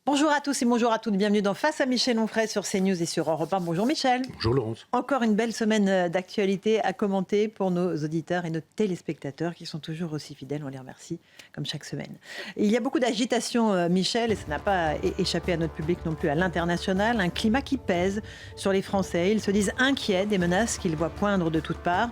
Bonjour à tous et bonjour à toutes. Bienvenue dans Face à Michel Onfray sur CNews et sur Europe 1. Bonjour Michel. Bonjour Laurence. Encore une belle semaine d'actualité à commenter pour nos auditeurs et nos téléspectateurs qui sont toujours aussi fidèles. On les remercie comme chaque semaine. Il y a beaucoup d'agitation, Michel, et ça n'a pas échappé à notre public non plus à l'international. Un climat qui pèse sur les Français. Ils se disent inquiets des menaces qu'ils voient poindre de toutes parts.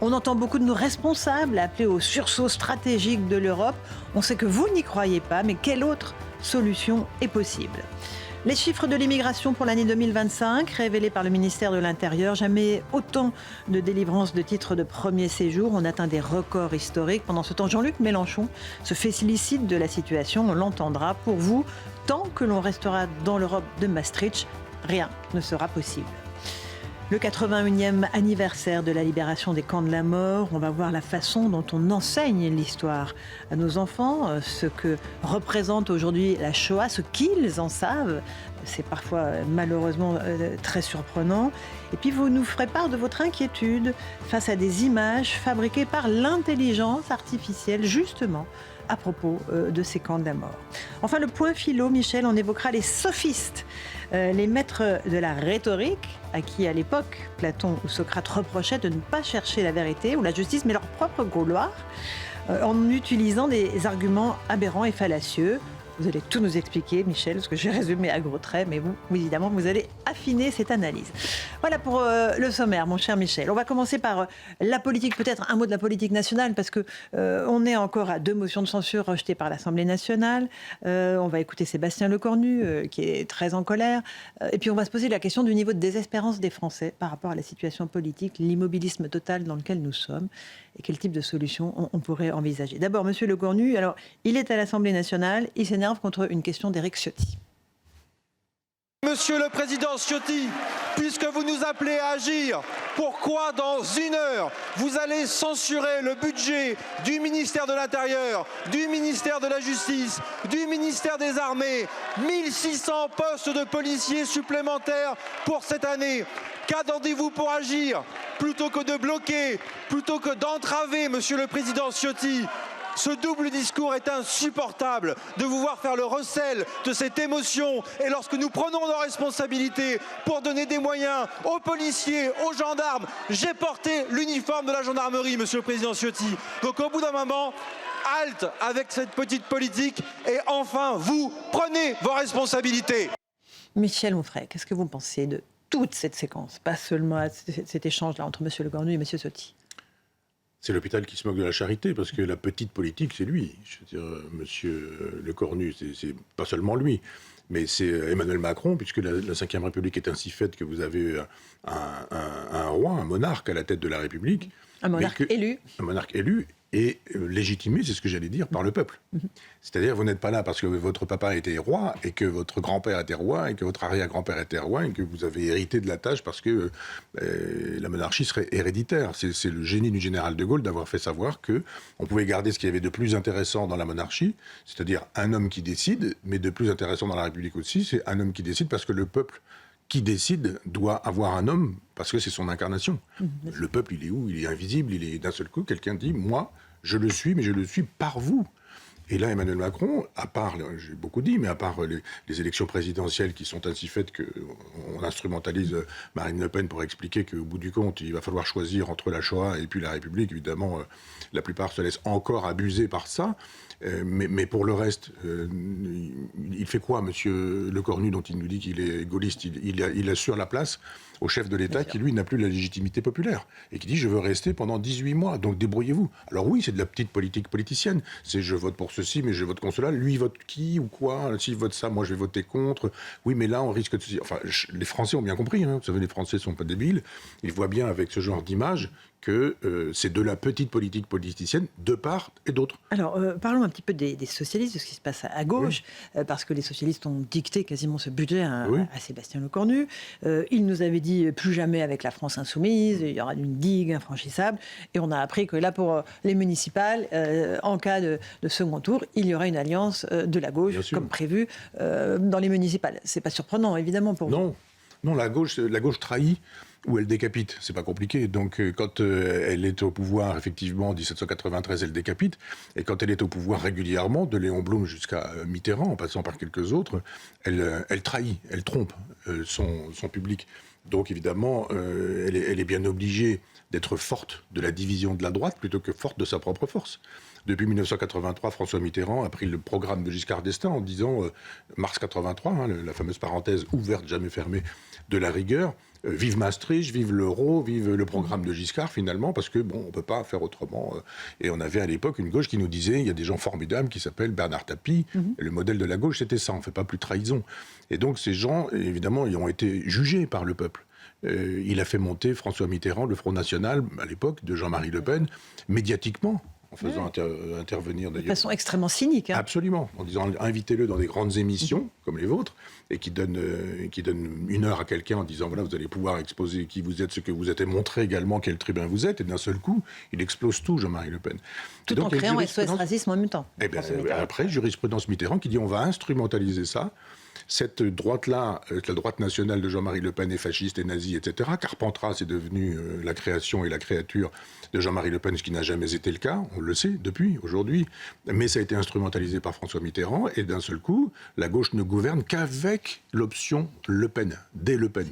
On entend beaucoup de nos responsables appeler au sursaut stratégique de l'Europe. On sait que vous n'y croyez pas, mais quelle autre solution est possible? Les chiffres de l'immigration pour l'année 2025, révélés par le ministère de l'Intérieur, jamais autant de délivrances de titres de premier séjour. On atteint des records historiques. Pendant ce temps, Jean-Luc Mélenchon se félicite de la situation. On l'entendra. Pour vous, tant que l'on restera dans l'Europe de Maastricht, rien ne sera possible. Le 81e anniversaire de la libération des camps de la mort, on va voir la façon dont on enseigne l'histoire à nos enfants, ce que représente aujourd'hui la Shoah, ce qu'ils en savent. C'est parfois malheureusement très surprenant. Et puis vous nous ferez part de votre inquiétude face à des images fabriquées par l'intelligence artificielle, justement à propos de ces camps de la mort. Enfin, le point philo, Michel, on évoquera les sophistes, les maîtres de la rhétorique, à qui à l'époque Platon ou Socrate reprochaient de ne pas chercher la vérité ou la justice, mais leur propre gloire, en utilisant des arguments aberrants et fallacieux. Vous allez tout nous expliquer, Michel, parce que j'ai résumé à gros traits, mais vous, évidemment, vous allez affiner cette analyse. Voilà pour le sommaire, mon cher Michel. On va commencer par la politique, peut-être un mot de la politique nationale, parce que on est encore à 2 motions de censure rejetées par l'Assemblée nationale. On va écouter Sébastien Lecornu, qui est très en colère. Et puis on va se poser la question du niveau de désespérance des Français par rapport à la situation politique, l'immobilisme total dans lequel nous sommes, et quel type de solution on pourrait envisager. D'abord, Monsieur Lecornu, alors il est à l'Assemblée nationale, il s'énerve contre une question d'Éric Ciotti. Monsieur le Président Ciotti, puisque vous nous appelez à agir, pourquoi dans 1 heure vous allez censurer le budget du ministère de l'Intérieur, du ministère de la Justice, du ministère des Armées, 1600 postes de policiers supplémentaires pour cette année? Qu'attendez-vous pour agir? Plutôt que de bloquer, plutôt que d'entraver, Monsieur le Président Ciotti, ce double discours est insupportable, de vous voir faire le recel de cette émotion. Et lorsque nous prenons nos responsabilités pour donner des moyens aux policiers, aux gendarmes, j'ai porté l'uniforme de la gendarmerie, Monsieur le Président Ciotti. Donc au bout d'un moment, halte avec cette petite politique et enfin, vous, prenez vos responsabilités. Michel Onfray, qu'est-ce que vous pensez de toute cette séquence, pas seulement cet échange-là entre Monsieur Lecornu et Monsieur Ciotti? C'est l'hôpital qui se moque de la charité, parce que la petite politique, c'est lui. Je veux dire, Monsieur Lecornu, c'est pas seulement lui, mais c'est Emmanuel Macron, puisque la Ve République est ainsi faite que vous avez un roi, un monarque à la tête de la République. Un monarque élu. Un monarque élu et légitimé, c'est ce que j'allais dire, par le peuple. C'est-à-dire, vous n'êtes pas là parce que votre papa était roi, et que votre grand-père était roi, et que votre arrière-grand-père était roi, et que vous avez hérité de la tâche parce que la monarchie serait héréditaire. C'est le génie du général de Gaulle d'avoir fait savoir qu'on pouvait garder ce qu'il y avait de plus intéressant dans la monarchie, c'est-à-dire un homme qui décide, mais de plus intéressant dans la République aussi, c'est un homme qui décide parce que le peuple qui décide doit avoir un homme, parce que c'est son incarnation. Le peuple, il est où? Il est invisible, il est d'un seul coup, quelqu'un dit, moi, je le suis, mais je le suis par vous. Et là, Emmanuel Macron, à part, j'ai beaucoup dit, mais à part les élections présidentielles qui sont ainsi faites qu'on instrumentalise Marine Le Pen pour expliquer qu'au bout du compte, il va falloir choisir entre la Shoah et puis la République, évidemment, la plupart se laissent encore abuser par ça. Mais pour le reste, il fait quoi, Monsieur Lecornu, dont il nous dit qu'il est gaulliste? Il assure la place au chef de l'État qui, lui, n'a plus la légitimité populaire et qui dit « je veux rester pendant 18 mois, donc débrouillez-vous ». Alors oui, c'est de la petite politique politicienne. C'est « je vote pour ceci, mais je vote contre cela ». Lui, il vote qui ou quoi? S'il vote ça, moi, je vais voter contre. Oui, mais là, on risque de... Enfin, les Français ont bien compris. Vous savez, les Français ne sont pas débiles. Ils voient bien avec ce genre d'image que c'est de la petite politique politicienne de part et d'autre. Alors, parlons un petit peu des socialistes, de ce qui se passe à gauche, parce que les socialistes ont dicté quasiment ce budget à Sébastien Lecornu. Il nous avait dit plus jamais avec la France insoumise, il y aura une digue infranchissable, et on a appris que là, pour les municipales, en cas de second tour, il y aura une alliance de la gauche, comme prévu, dans les municipales. C'est pas surprenant, évidemment, pour vous. Non, la gauche trahit ou elle décapite. C'est pas compliqué. Donc, quand elle est au pouvoir, effectivement, en 1793, elle décapite. Et quand elle est au pouvoir régulièrement, de Léon Blum jusqu'à Mitterrand, en passant par quelques autres, elle trahit, elle trompe son public. Donc, évidemment, elle est bien obligée d'être forte de la division de la droite plutôt que forte de sa propre force. Depuis 1983, François Mitterrand a pris le programme de Giscard d'Estaing en disant, mars 83, la fameuse parenthèse ouverte, jamais fermée, de la rigueur, vive Maastricht, vive l'euro, vive le programme de Giscard finalement, parce que on ne peut pas faire autrement. Et on avait à l'époque une gauche qui nous disait, il y a des gens formidables qui s'appellent Bernard Tapie, et le modèle de la gauche c'était ça, on ne fait pas plus trahison. Et donc ces gens, évidemment, ils ont été jugés par le peuple. Il a fait monter François Mitterrand, le Front National, à l'époque, de Jean-Marie Le Pen, médiatiquement, en faisant intervenir d'ailleurs. De façon extrêmement cynique. Absolument, en disant invitez-le dans des grandes émissions comme les vôtres et qui donnent 1 heure à quelqu'un en disant voilà, vous allez pouvoir exposer qui vous êtes, ce que vous êtes et montrer également quel tribun vous êtes. Et d'un seul coup, il explose tout, Jean-Marie Le Pen. Tout en créant SOS Racisme en même temps. Et bien, après, jurisprudence Mitterrand qui dit on va instrumentaliser ça. Cette droite-là, la droite nationale de Jean-Marie Le Pen est fasciste et nazie, etc. Carpentras est devenu la création et la créature de Jean-Marie Le Pen, ce qui n'a jamais été le cas, on le sait depuis, aujourd'hui. Mais ça a été instrumentalisé par François Mitterrand, et d'un seul coup, la gauche ne gouverne qu'avec l'option Le Pen, des Le Pen.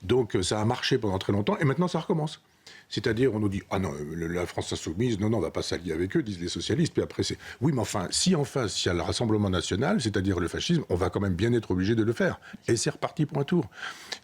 Donc ça a marché pendant très longtemps, et maintenant ça recommence. C'est-à-dire, on nous dit, ah non, la France insoumise, non, on ne va pas s'allier avec eux, disent les socialistes. Puis après, c'est, oui, mais enfin, si en face, il y a le Rassemblement national, c'est-à-dire le fascisme, on va quand même bien être obligé de le faire. Et c'est reparti pour un tour.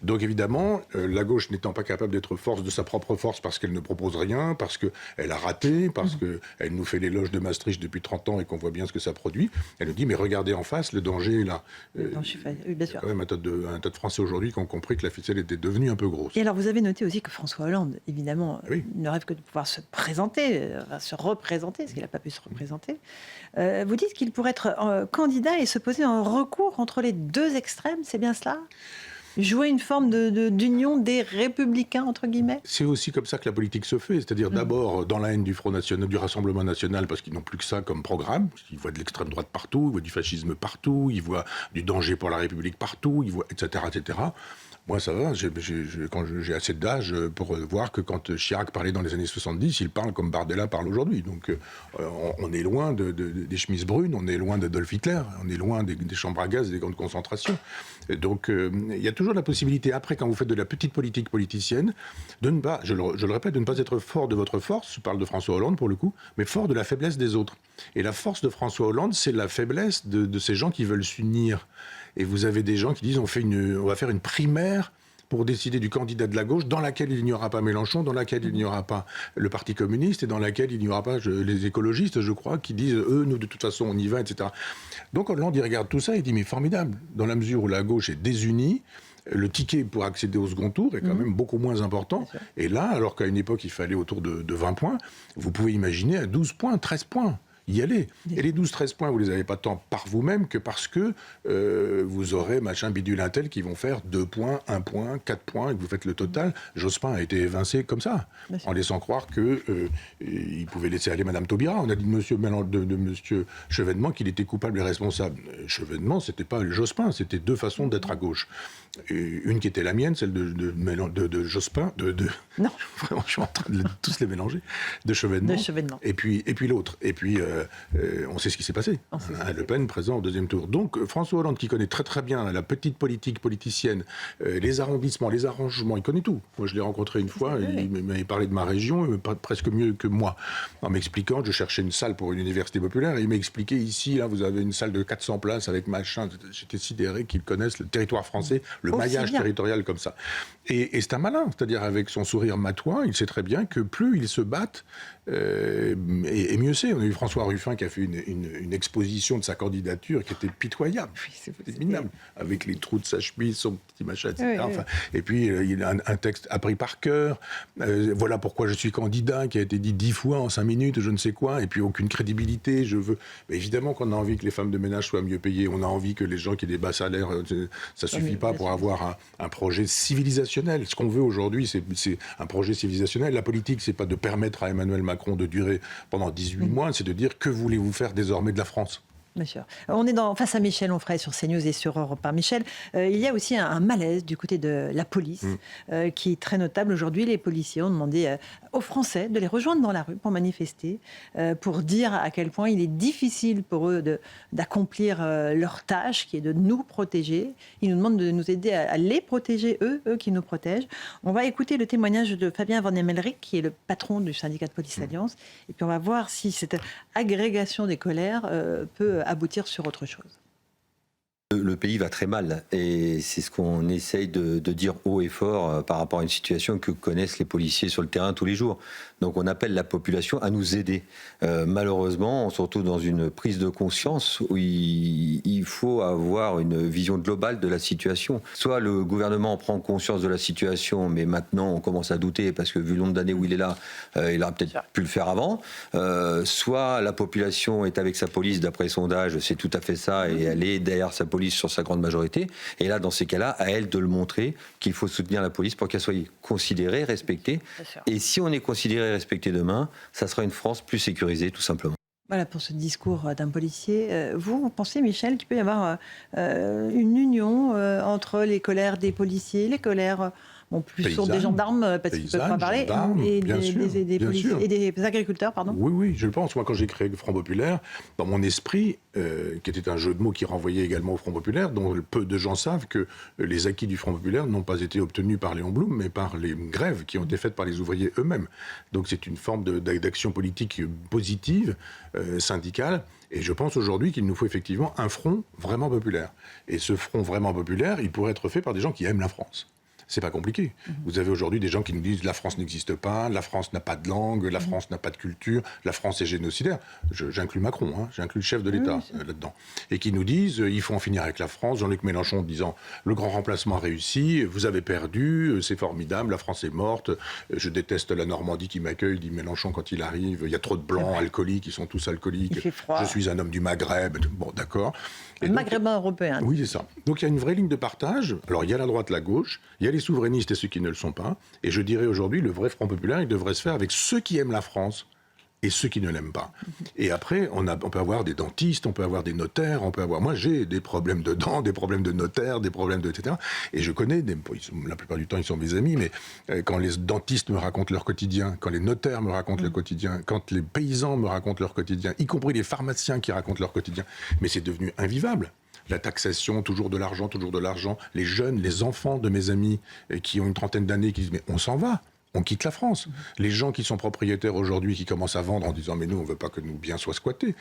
Donc évidemment, la gauche n'étant pas capable d'être force de sa propre force parce qu'elle ne propose rien, parce qu'elle a raté, parce qu'elle nous fait l'éloge de Maastricht depuis 30 ans et qu'on voit bien ce que ça produit, elle nous dit, mais regardez en face, le danger est là. Oui, bien sûr. Il y a quand même un tas de Français aujourd'hui qui ont compris que la ficelle était devenue un peu grosse. Et alors, vous avez noté aussi que François Hollande, évidemment, ne rêve que de pouvoir se présenter, se représenter, parce qu'il n'a pas pu se représenter. Vous dites qu'il pourrait être candidat et se poser un recours entre les deux extrêmes, c'est bien cela ? Jouer une forme d'union des républicains, entre guillemets ? C'est aussi comme ça que la politique se fait, c'est-à-dire d'abord dans la haine du Front National, du Rassemblement National, parce qu'ils n'ont plus que ça comme programme. Ils voient de l'extrême droite partout, ils voient du fascisme partout, ils voient du danger pour la République partout, ils voient, etc., etc. Moi, ça va, quand j'ai assez d'âge pour voir que quand Chirac parlait dans les années 70, il parle comme Bardella parle aujourd'hui. Donc, on est loin des chemises brunes, on est loin d'Adolf Hitler, on est loin des chambres à gaz et des camps de concentration. Et donc, il y a toujours la possibilité, après, quand vous faites de la petite politique politicienne, de ne pas, je le répète, de ne pas être fort de votre force, je parle de François Hollande pour le coup, mais fort de la faiblesse des autres. Et la force de François Hollande, c'est la faiblesse de ces gens qui veulent s'unir. Et vous avez des gens qui disent on va faire une primaire pour décider du candidat de la gauche dans laquelle il n'y aura pas Mélenchon, dans laquelle il n'y aura pas le Parti communiste et dans laquelle il n'y aura pas les écologistes, je crois, qui disent nous de toute façon on y va, etc. Donc Hollande il regarde tout ça et dit mais formidable, dans la mesure où la gauche est désunie, le ticket pour accéder au second tour est quand même beaucoup moins important. Et là, alors qu'à une époque il fallait autour de 20 points, vous pouvez imaginer à 12 points, 13 points. Y aller. Et les 12-13 points, vous les avez pas tant par vous-même que parce que vous aurez machin bidule un tel qui vont faire 2 points, 1 point, 4 points, et que vous faites le total. Jospin a été évincé comme ça, en laissant croire qu'il pouvait laisser aller Madame Taubira. On a dit de Monsieur Chevènement qu'il était coupable et responsable. Chevènement, c'était pas Jospin, c'était deux façons d'être à gauche. Une qui était la mienne, celle de Jospin, non, vraiment, je suis en train de tous les mélanger, de Chevènement. Et puis l'autre. Et puis on sait ce qui s'est passé. Le Pen présent au deuxième tour. Donc François Hollande, qui connaît très très bien la petite politique politicienne, les arrondissements, les arrangements, il connaît tout. Moi, je l'ai rencontré une fois, il m'avait parlé de ma région, presque mieux que moi, en m'expliquant, je cherchais une salle pour une université populaire, et il m'a expliqué ici, là, vous avez une salle de 400 places avec machin. J'étais sidéré qu'ils connaissent le territoire français, le maillage territorial comme ça. Et c'est un malin, c'est-à-dire avec son sourire matois, il sait très bien que plus ils se battent, et mieux c'est. On a eu François Ruffin qui a fait une exposition de sa candidature qui était pitoyable, c'était minable, avec les trous de sa chemise, son petit machin, etc. Enfin, et puis il a un texte appris par cœur, voilà pourquoi je suis candidat, qui a été dit 10 fois en 5 minutes, je ne sais quoi, et puis aucune crédibilité, je veux... Mais évidemment qu'on a envie que les femmes de ménage soient mieux payées, on a envie que les gens qui aient des bas salaires, ça suffit pas pour avoir un projet civilisationnel. Ce qu'on veut aujourd'hui, c'est un projet civilisationnel. La politique, c'est pas de permettre à Emmanuel Macron de durer pendant 18 mois, c'est de dire que voulez-vous faire désormais de la France ? Bien sûr. On est face à Michel Onfray sur CNews et sur Europe 1. Michel, il y a aussi un malaise du côté de la police qui est très notable. Aujourd'hui, les policiers ont demandé aux Français de les rejoindre dans la rue pour manifester, pour dire à quel point il est difficile pour eux d'accomplir leur tâche, qui est de nous protéger. Ils nous demandent de nous aider à les protéger, eux qui nous protègent. On va écouter le témoignage de Fabien Van Emmelrich, qui est le patron du syndicat de Police Alliance. Et puis on va voir si cette agrégation des colères peut aboutir sur autre chose. Le pays va très mal et c'est ce qu'on essaye de dire haut et fort par rapport à une situation que connaissent les policiers sur le terrain tous les jours. Donc on appelle la population à nous aider. Malheureusement, surtout dans une prise de conscience où il faut avoir une vision globale de la situation. Soit le gouvernement prend conscience de la situation, mais maintenant on commence à douter parce que vu le nombre d'années où il est là, il aurait peut-être pu le faire avant. Soit la population est avec sa police, d'après les sondages, c'est tout à fait ça, et elle est derrière sa police sur sa grande majorité. Et là, dans ces cas-là, à elle de le montrer qu'il faut soutenir la police pour qu'elle soit considérée, respectée. Et si on est considéré et respecté demain, ça sera une France plus sécurisée, tout simplement. Voilà pour ce discours d'un policier. Vous pensez, Michel, qu'il peut y avoir une union entre les colères des policiers, les colères plus sourdes des gendarmes, parce qu'ils ne peuvent pas parler, et des policiers et des agriculteurs, pardon. Oui, je le pense. Moi, quand j'ai créé le Front Populaire, dans mon esprit, qui était un jeu de mots qui renvoyait également au Front Populaire, dont peu de gens savent que les acquis du Front Populaire n'ont pas été obtenus par Léon Blum, mais par les grèves qui ont été faites par les ouvriers eux-mêmes. Donc c'est une forme d'action politique positive, syndicale. Et je pense aujourd'hui qu'il nous faut effectivement un front vraiment populaire. Et ce front vraiment populaire, il pourrait être fait par des gens qui aiment la France. C'est pas compliqué. Vous avez aujourd'hui des gens qui nous disent la France n'existe pas, la France n'a pas de langue, la France n'a pas de culture, la France est génocidaire. J'inclus Macron, j'inclus le chef de l'État là-dedans. Et qui nous disent il faut en finir avec la France. Jean-Luc Mélenchon disant le grand remplacement a réussi, vous avez perdu, c'est formidable, la France est morte. Je déteste la Normandie qui m'accueille, dit Mélenchon quand il arrive. Il y a trop de blancs alcooliques, ils sont tous alcooliques. Il fait froid. Je suis un homme du Maghreb. Bon, d'accord. Un maghrébin européen. Oui, c'est ça. Donc il y a une vraie ligne de partage. Alors il y a la droite, la gauche, il y a les souverainistes et ceux qui ne le sont pas. Et je dirais aujourd'hui, le vrai Front Populaire, il devrait se faire avec ceux qui aiment la France et ceux qui ne l'aiment pas. Et après, on peut avoir des dentistes, on peut avoir des notaires, on peut avoir... Moi, j'ai des problèmes de dents, des problèmes de notaires, des problèmes de... etc. Et je connais, la plupart du temps, ils sont mes amis, mais quand les dentistes me racontent leur quotidien, quand les notaires me racontent le quotidien, quand les paysans me racontent leur quotidien, y compris les pharmaciens qui racontent leur quotidien, mais c'est devenu invivable. La taxation, toujours de l'argent, les jeunes, les enfants de mes amis qui ont une trentaine d'années qui disent « mais on s'en va ». On quitte la France. Les gens qui sont propriétaires aujourd'hui, qui commencent à vendre en disant « mais nous, on ne veut pas que nos biens soient squattés ».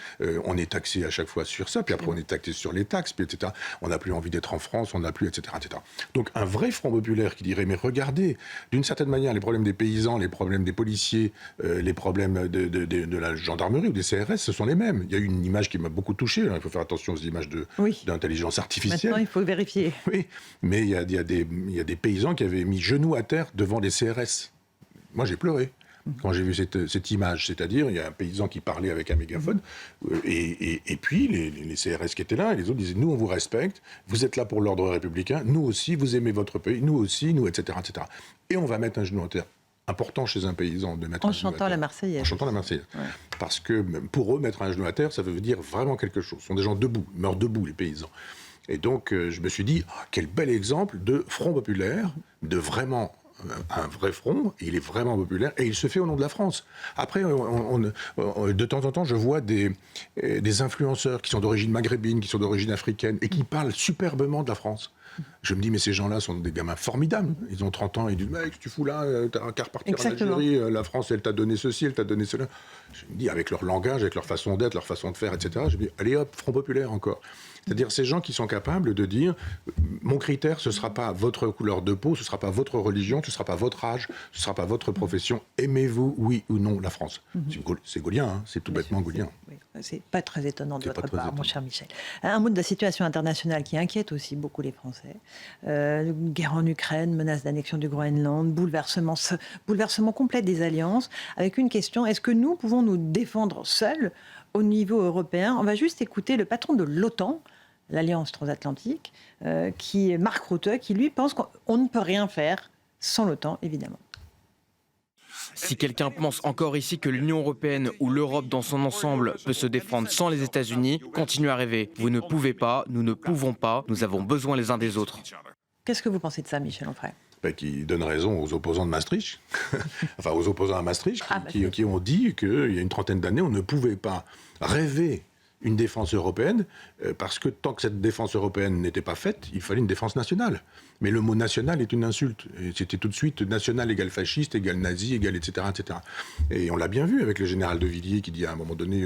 On est taxé à chaque fois sur ça, puis après on est taxé sur les taxes, puis etc. On n'a plus envie d'être en France, on n'a plus, etc., etc. Donc un vrai Front Populaire qui dirait « mais regardez, d'une certaine manière, les problèmes des paysans, les problèmes des policiers, les problèmes de la gendarmerie ou des CRS, ce sont les mêmes ». Il y a eu une image qui m'a beaucoup touché. Alors, il faut faire attention aux images d'intelligence artificielle. Maintenant, il faut vérifier. Oui, mais il y a des paysans qui avaient mis genoux à terre devant les CRS. Moi, j'ai pleuré quand j'ai vu cette image. C'est-à-dire, il y a un paysan qui parlait avec un mégaphone, et puis les CRS qui étaient là, et les autres disaient « nous, on vous respecte, vous êtes là pour l'ordre républicain, nous aussi, vous aimez votre pays, nous aussi, nous, etc. etc. » Et on va mettre un genou à terre. Important chez un paysan de mettre un genou à terre. En chantant la Marseillaise. En chantant la Marseillaise. Ouais. Parce que pour eux, mettre un genou à terre, ça veut dire vraiment quelque chose. Ce sont des gens debout, ils meurent debout, les paysans. Et donc, je me suis dit, quel bel exemple de Front Populaire, de vraiment... un vrai front, il est vraiment populaire et il se fait au nom de la France. Après, de temps en temps, je vois des influenceurs qui sont d'origine maghrébine, qui sont d'origine africaine et qui parlent superbement de la France. Je me dis, mais ces gens-là sont des gamins formidables. Ils ont 30 ans, ils disent, mec, tu fous là, t'as un quart partir en Algérie, la France, elle t'a donné ceci, elle t'a donné cela. Je me dis, avec leur langage, avec leur façon d'être, leur façon de faire, etc., je me dis, allez hop, Front Populaire encore. C'est-à-dire ces gens qui sont capables de dire mon critère, ce ne sera pas votre couleur de peau, ce ne sera pas votre religion, ce ne sera pas votre âge, ce ne sera pas votre profession. Aimez-vous, oui ou non, la France? C'est gaulien, c'est tout bêtement gaulien. C'est pas très étonnant de votre part, mon cher Michel. Un mot de la situation internationale qui inquiète aussi beaucoup les Français. Guerre en Ukraine, menace d'annexion du Groenland, bouleversement complet des alliances, avec une question, est-ce que nous pouvons nous défendre seuls au niveau européen? On va juste écouter le patron de l'OTAN, l'Alliance transatlantique, qui Mark Rutte, qui lui pense qu'on ne peut rien faire sans l'OTAN, évidemment. Si quelqu'un pense encore ici que l'Union européenne ou l'Europe dans son ensemble peut se défendre sans les États-Unis, continuez à rêver. Vous ne pouvez pas, nous ne pouvons pas, nous avons besoin les uns des autres. Qu'est-ce que vous pensez de ça, Michel Onfray ? Qui donne raison aux opposants de Maastricht, enfin aux opposants à Maastricht, qui ont dit qu'il y a une trentaine d'années, on ne pouvait pas rêver une défense européenne, parce que tant que cette défense européenne n'était pas faite, il fallait une défense nationale. Mais le mot national est une insulte. Et c'était tout de suite national égale fasciste, égale nazi, égale etc., etc. Et on l'a bien vu avec le général de Villiers qui dit à un moment donné,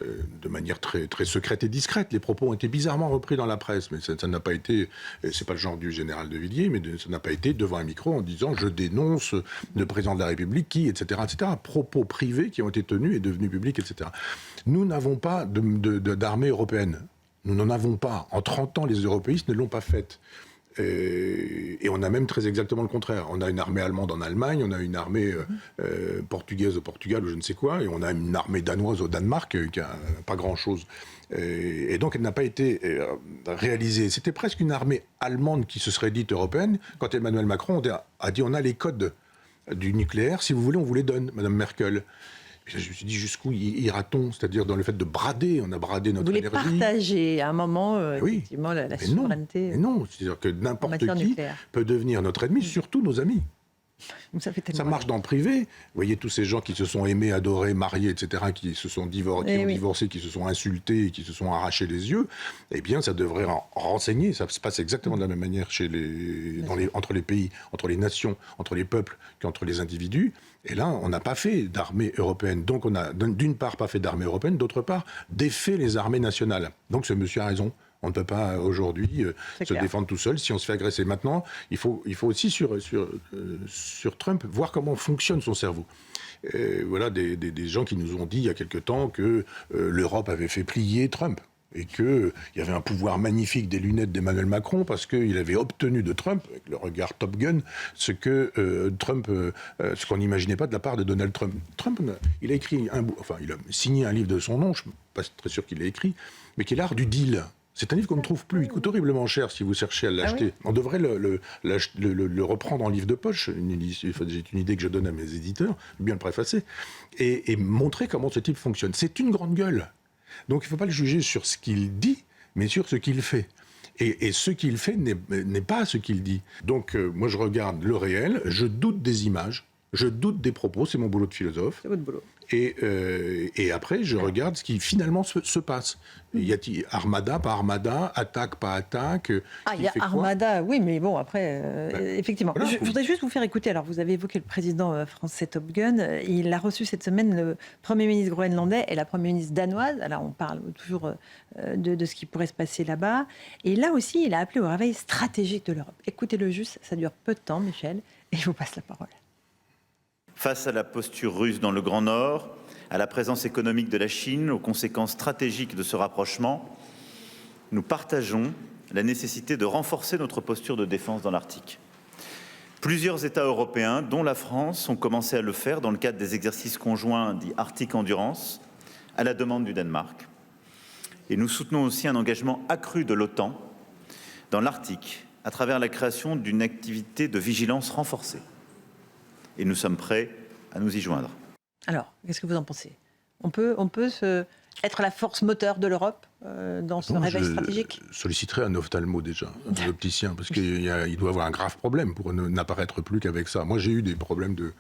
de manière très, très secrète et discrète, les propos ont été bizarrement repris dans la presse, mais ça n'a pas été, c'est pas le genre du général de Villiers, mais ça n'a pas été devant un micro en disant je dénonce le président de la République qui, etc., etc. Propos privés qui ont été tenus et devenus publics, etc. Nous n'avons pas d'armée européenne. Nous n'en avons pas. En 30 ans, les européistes ne l'ont pas faite. Et on a même très exactement le contraire. On a une armée allemande en Allemagne, on a une armée portugaise au Portugal ou je ne sais quoi, et on a une armée danoise au Danemark qui a pas grand-chose. Et donc elle n'a pas été réalisée. C'était presque une armée allemande qui se serait dite européenne quand Emmanuel Macron a dit on a les codes du nucléaire, si vous voulez on vous les donne, Madame Merkel. Je me suis dit jusqu'où ira-t-on, c'est-à-dire dans le fait de brader, on a bradé notre énergie. Vous voulez partager à un moment effectivement la souveraineté. Mais non, c'est-à-dire que n'importe qui nucléaire peut devenir notre ennemi, surtout nos amis. Ça marche dans le privé. Vous voyez tous ces gens qui se sont aimés, adorés, mariés, etc., qui se sont divorcés, qui se sont insultés, qui se sont arrachés les yeux. Eh bien, ça devrait renseigner. Ça se passe exactement de la même manière entre les pays, entre les nations, entre les peuples qu'entre les individus. Et là, on n'a pas fait d'armée européenne. Donc, on n'a d'une part pas fait d'armée européenne, d'autre part défait les armées nationales. Donc, ce monsieur a raison. On ne peut pas aujourd'hui se défendre tout seul si on se fait agresser. Maintenant, il faut aussi sur Trump voir comment fonctionne son cerveau. Voilà des gens qui nous ont dit il y a quelque temps que l'Europe avait fait plier Trump et qu'il y avait un pouvoir magnifique des lunettes d'Emmanuel Macron parce qu'il avait obtenu de Trump, avec le regard Top Gun, ce qu'on n'imaginait pas de la part de Donald Trump. Trump, il a signé un livre de son nom, je ne suis pas très sûr qu'il l'ait écrit, mais qui est l'art du deal. C'est un livre qu'on ne trouve plus. Il coûte horriblement cher si vous cherchez à l'acheter. Ah oui. On devrait le reprendre en livre de poche. C'est une idée que je donne à mes éditeurs, bien le préfacer, et montrer comment ce type fonctionne. C'est une grande gueule. Donc il ne faut pas le juger sur ce qu'il dit, mais sur ce qu'il fait. Et ce qu'il fait n'est pas ce qu'il dit. Donc moi je regarde le réel, je doute des images, je doute des propos, c'est mon boulot de philosophe. C'est votre boulot. Et après, je regarde ce qui finalement se passe. Il y a armada, pas armada, attaque, pas attaque. Il y a armada, oui, mais bon, après, effectivement. Voilà, je voudrais juste vous faire écouter. Alors, vous avez évoqué le président français Top Gun. Il a reçu cette semaine le Premier ministre groenlandais et la Première ministre danoise. Alors, on parle toujours de ce qui pourrait se passer là-bas. Et là aussi, il a appelé au réveil stratégique de l'Europe. Écoutez-le juste, ça dure peu de temps, Michel, et je vous passe la parole. Face à la posture russe dans le Grand Nord, à la présence économique de la Chine, aux conséquences stratégiques de ce rapprochement, nous partageons la nécessité de renforcer notre posture de défense dans l'Arctique. Plusieurs États européens, dont la France, ont commencé à le faire dans le cadre des exercices conjoints dits Arctic Endurance, à la demande du Danemark. Et nous soutenons aussi un engagement accru de l'OTAN dans l'Arctique, à travers la création d'une activité de vigilance renforcée. Et nous sommes prêts à nous y joindre. Alors, qu'est-ce que vous en pensez ? On peut être la force moteur de l'Europe dans ce réveil stratégique ? Je solliciterai un ophtalmo déjà, un opticien, parce qu'il doit avoir un grave problème pour n'apparaître plus qu'avec ça. Moi, j'ai eu des problèmes de...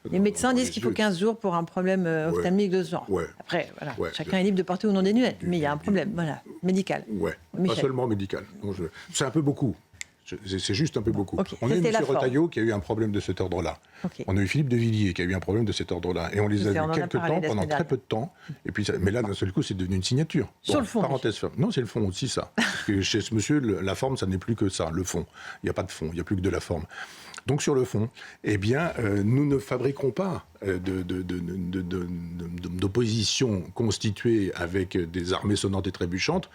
Les médecins disent qu'il faut 15 jours pour un problème ophtalmique de ce genre. Ouais. Après, voilà, chacun est libre de porter ou non des lunettes, mais il y a un problème, médical. Ouais, pas seulement médical. C'est un peu beaucoup. C'est juste un peu beaucoup. Okay. On a eu M. Retailleau qui a eu un problème de cet ordre-là. Okay. On a eu Philippe de Villiers qui a eu un problème de cet ordre-là. Et on les a vus quelques temps, pendant très peu de temps. Et puis mais là, d'un seul coup, c'est devenu une signature. Sur le fond. Parenthèse ferme. Non, c'est le fond aussi, ça. Parce que chez ce monsieur, la forme, ça n'est plus que ça, le fond. Il n'y a pas de fond, il n'y a plus que de la forme. Donc sur le fond, eh bien, nous ne fabriquons pas d'opposition constituée avec des armées sonnantes et trébuchantes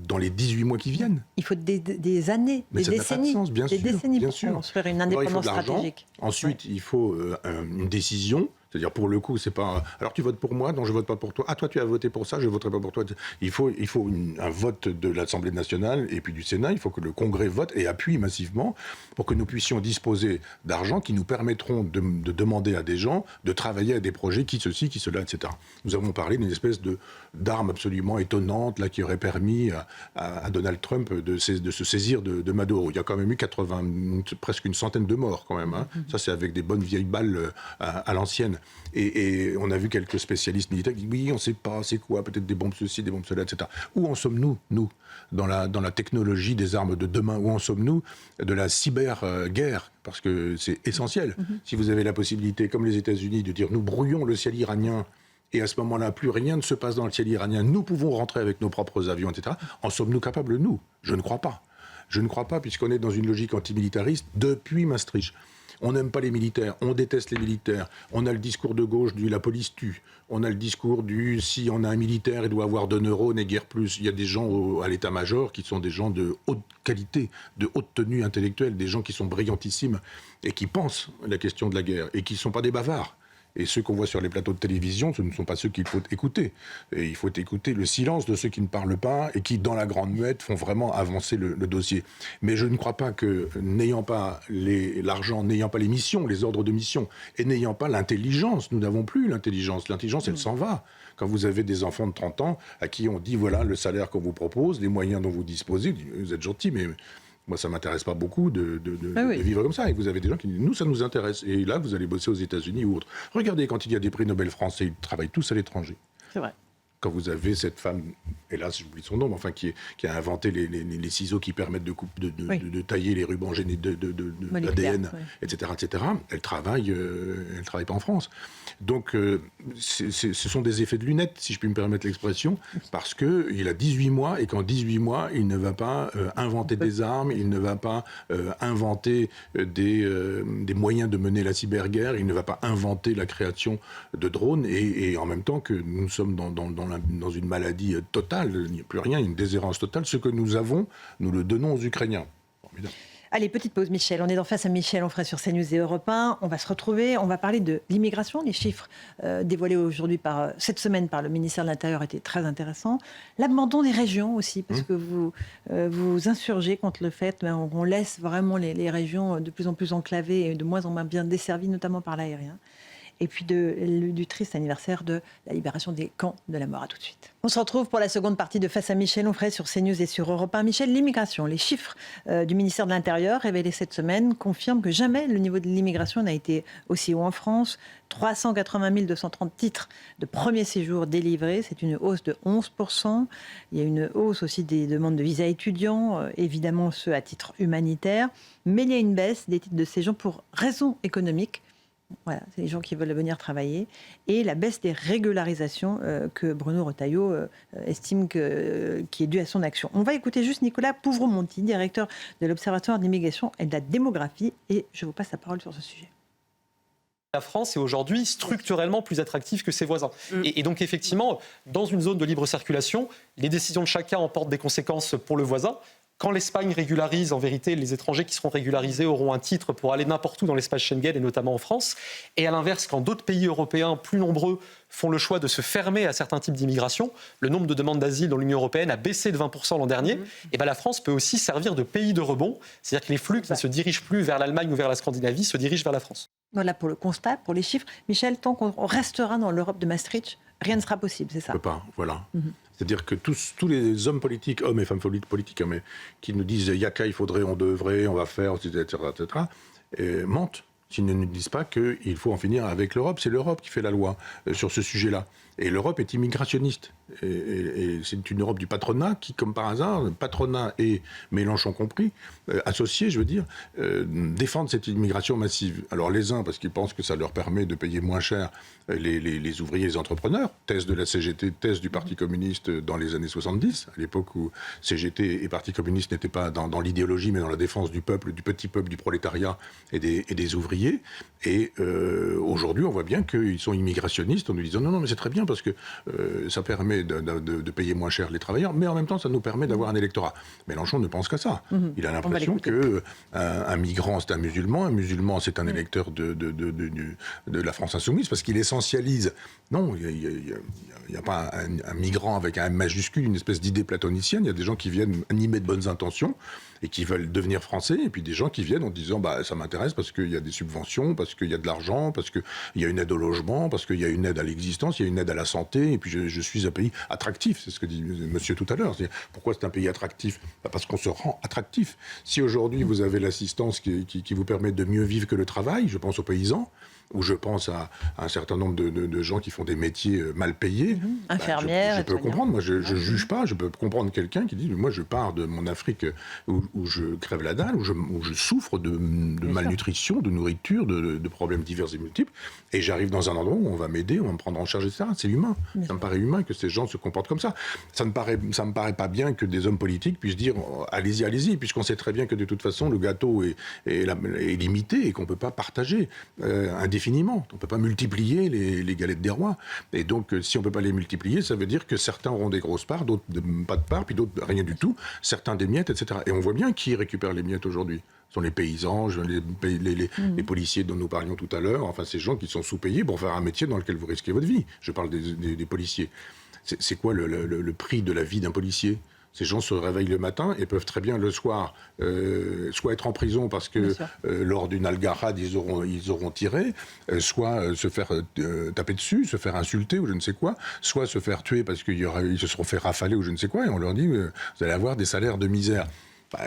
dans les 18 mois qui viennent. Il faut des années, mais des décennies. Des décennies pour construire une indépendance stratégique. Ensuite, il faut une décision C'est-à-dire, pour le coup, c'est pas... Alors, tu votes pour moi, non, je vote pas pour toi. Ah, toi, tu as voté pour ça, je voterai pas pour toi. Il faut un vote de l'Assemblée nationale et puis du Sénat. Il faut que le Congrès vote et appuie massivement pour que nous puissions disposer d'argent qui nous permettront de demander à des gens de travailler à des projets qui ceci, qui cela, etc. Nous avons parlé d'une espèce d'arme absolument étonnante là, qui aurait permis à Donald Trump de se saisir de Maduro. Il y a quand même eu presque une centaine de morts quand même. Hein. Ça, c'est avec des bonnes vieilles balles à l'ancienne. Et on a vu quelques spécialistes militaires qui disent oui, on ne sait pas, c'est quoi, peut-être des bombes ceci, des bombes cela, etc. Où en sommes-nous, dans la technologie des armes de demain? Où en sommes-nous de la cyber-guerre? Parce que c'est essentiel. Si vous avez la possibilité, comme les États-Unis, de dire nous brouillons le ciel iranien, et à ce moment-là, plus rien ne se passe dans le ciel iranien, nous pouvons rentrer avec nos propres avions, etc. En sommes-nous capables, nous? Je ne crois pas. Je ne crois pas, puisqu'on est dans une logique antimilitariste depuis Maastricht. On n'aime pas les militaires, on déteste les militaires. On a le discours de gauche du « la police tue ». On a le discours du « si on a un militaire, il doit avoir 2 neurones et guère plus ». Il y a des gens à l'état-major qui sont des gens de haute qualité, de haute tenue intellectuelle, des gens qui sont brillantissimes et qui pensent la question de la guerre et qui ne sont pas des bavards. Et ceux qu'on voit sur les plateaux de télévision, ce ne sont pas ceux qu'il faut écouter. Et il faut écouter le silence de ceux qui ne parlent pas et qui, dans la grande muette, font vraiment avancer le dossier. Mais je ne crois pas que, n'ayant pas l'argent, n'ayant pas les missions, les ordres de mission, et n'ayant pas l'intelligence, nous n'avons plus l'intelligence. L'intelligence, elle s'en va. Quand vous avez des enfants de 30 ans à qui on dit, voilà le salaire qu'on vous propose, les moyens dont vous disposez, vous êtes gentils, mais... Moi, ça ne m'intéresse pas beaucoup de vivre comme ça. Et vous avez des gens qui disent, nous, ça nous intéresse. Et là, vous allez bosser aux États-Unis ou autre. Regardez, quand il y a des prix Nobel français, ils travaillent tous à l'étranger. C'est vrai. Quand vous avez cette femme, hélas, j'oublie son nom, mais enfin, qui a inventé les ciseaux qui permettent de tailler les rubans d'ADN, etc., elle travaille pas en France. Donc, ce sont des effets de lunettes, si je puis me permettre l'expression, parce qu'il a 18 mois, et qu'en 18 mois, il ne va pas inventer des armes, il ne va pas inventer des moyens de mener la cyberguerre, il ne va pas inventer la création de drones, et en même temps que nous sommes dans une maladie totale, il n'y a plus rien, une déshérence totale. Ce que nous avons, nous le donnons aux Ukrainiens. Formidable. Allez, petite pause, Michel. On est en face à Michel Onfray sur CNews et Europe 1. On va se retrouver, on va parler de l'immigration. Les chiffres dévoilés aujourd'hui cette semaine par le ministère de l'Intérieur étaient très intéressants. L'abandon des régions aussi, parce que vous vous insurgez contre le fait qu'on laisse vraiment les régions de plus en plus enclavées et de moins en moins bien desservies, notamment par l'aérien. Et puis du triste anniversaire de la libération des camps de la mort. À tout de suite. On se retrouve pour la seconde partie de Face à Michel Onfray sur CNews et sur Europe 1. Michel, l'immigration, les chiffres du ministère de l'Intérieur révélés cette semaine confirment que jamais le niveau de l'immigration n'a été aussi haut en France. 380 230 titres de premier séjour délivrés, c'est une hausse de 11%. Il y a une hausse aussi des demandes de visa étudiants, évidemment ceux à titre humanitaire. Mais il y a une baisse des titres de séjour pour raisons économiques. Voilà, c'est les gens qui veulent venir travailler. Et la baisse des régularisations que Bruno Retailleau estime qui est due à son action. On va écouter juste Nicolas Pouvremonti, directeur de l'Observatoire de l'immigration et de la démographie. Et je vous passe la parole sur ce sujet. La France est aujourd'hui structurellement plus attractive que ses voisins. Et donc effectivement, dans une zone de libre circulation, les décisions de chacun emportent des conséquences pour le voisin. Quand l'Espagne régularise, en vérité, les étrangers qui seront régularisés auront un titre pour aller n'importe où dans l'espace Schengen, et notamment en France. Et à l'inverse, quand d'autres pays européens plus nombreux font le choix de se fermer à certains types d'immigration, le nombre de demandes d'asile dans l'Union européenne a baissé de 20% l'an dernier. Et la France peut aussi servir de pays de rebond. C'est-à-dire que les flux qui ne se dirigent plus vers l'Allemagne ou vers la Scandinavie se dirigent vers la France. Voilà pour le constat, pour les chiffres. Michel, tant qu'on restera dans l'Europe de Maastricht, rien ne sera possible, c'est ça ? On ne peut pas, voilà. C'est-à-dire que tous les hommes politiques, hommes et femmes politiques, mais qui nous disent « yaka, il faudrait, on devrait, on va faire, etc. », mentent s'ils ne nous disent pas qu'il faut en finir avec l'Europe. C'est l'Europe qui fait la loi sur ce sujet-là. Et l'Europe est immigrationniste. Et c'est une Europe du patronat qui, comme par hasard, patronat et Mélenchon compris, associés, je veux dire, défendent cette immigration massive. Alors les uns, parce qu'ils pensent que ça leur permet de payer moins cher les ouvriers et les entrepreneurs, thèse de la CGT, thèse du Parti communiste dans les années 70, à l'époque où CGT et Parti communiste n'étaient pas dans l'idéologie, mais dans la défense du peuple, du petit peuple, du prolétariat et des ouvriers. Et aujourd'hui, on voit bien qu'ils sont immigrationnistes en nous disant non, mais c'est très bien. bien parce que ça permet de payer moins cher les travailleurs, mais en même temps, ça nous permet d'avoir un électorat. Mélenchon ne pense qu'à ça. Il a l'impression qu'un migrant, c'est un musulman, c'est un électeur de la France insoumise, parce qu'il essentialise. Non, il n'y a pas un migrant avec un M majuscule, une espèce d'idée platonicienne. Il y a des gens qui viennent animés de bonnes intentions et qui veulent devenir français, et puis des gens qui viennent en disant ça m'intéresse parce qu'il y a des subventions, parce qu'il y a de l'argent, parce qu'il y a une aide au logement, parce qu'il y a une aide à l'existence, il y a une aide à la santé, et puis je suis un pays attractif, c'est ce que dit monsieur tout à l'heure. Pourquoi c'est un pays attractif ? Parce qu'on se rend attractif. Si aujourd'hui vous avez l'assistance qui vous permet de mieux vivre que le travail, je pense aux paysans, ou je pense à un certain nombre de gens qui font des métiers mal payés. Infirmières. Je peux comprendre, moi je juge pas, je peux comprendre quelqu'un qui dit moi je pars de mon Afrique où je crève la dalle, où je souffre de malnutrition, de nourriture, de problèmes divers et multiples, et j'arrive dans un endroit où on va m'aider, on va me prendre en charge, etc. C'est humain. Ça me paraît humain que ces gens se comportent comme ça. Ça me paraît pas bien que des hommes politiques puissent dire allez-y, puisqu'on sait très bien que de toute façon le gâteau est limité et qu'on peut pas partager indéfiniment. On ne peut pas multiplier les galettes des rois. Et donc, si on ne peut pas les multiplier, ça veut dire que certains auront des grosses parts, d'autres pas de parts, puis d'autres rien du tout, certains des miettes, etc. Et on voit bien qui récupère les miettes aujourd'hui. Ce sont les paysans, les policiers dont nous parlions tout à l'heure, enfin ces gens qui sont sous-payés pour faire un métier dans lequel vous risquez votre vie. Je parle des policiers. C'est quoi le prix de la vie d'un policier ? Ces gens se réveillent le matin et peuvent très bien le soir soit être en prison parce que lors d'une algarade ils auront tiré, soit se faire taper dessus, se faire insulter ou je ne sais quoi, soit se faire tuer parce qu'ils se seront fait rafaler ou je ne sais quoi, et on leur dit vous allez avoir des salaires de misère.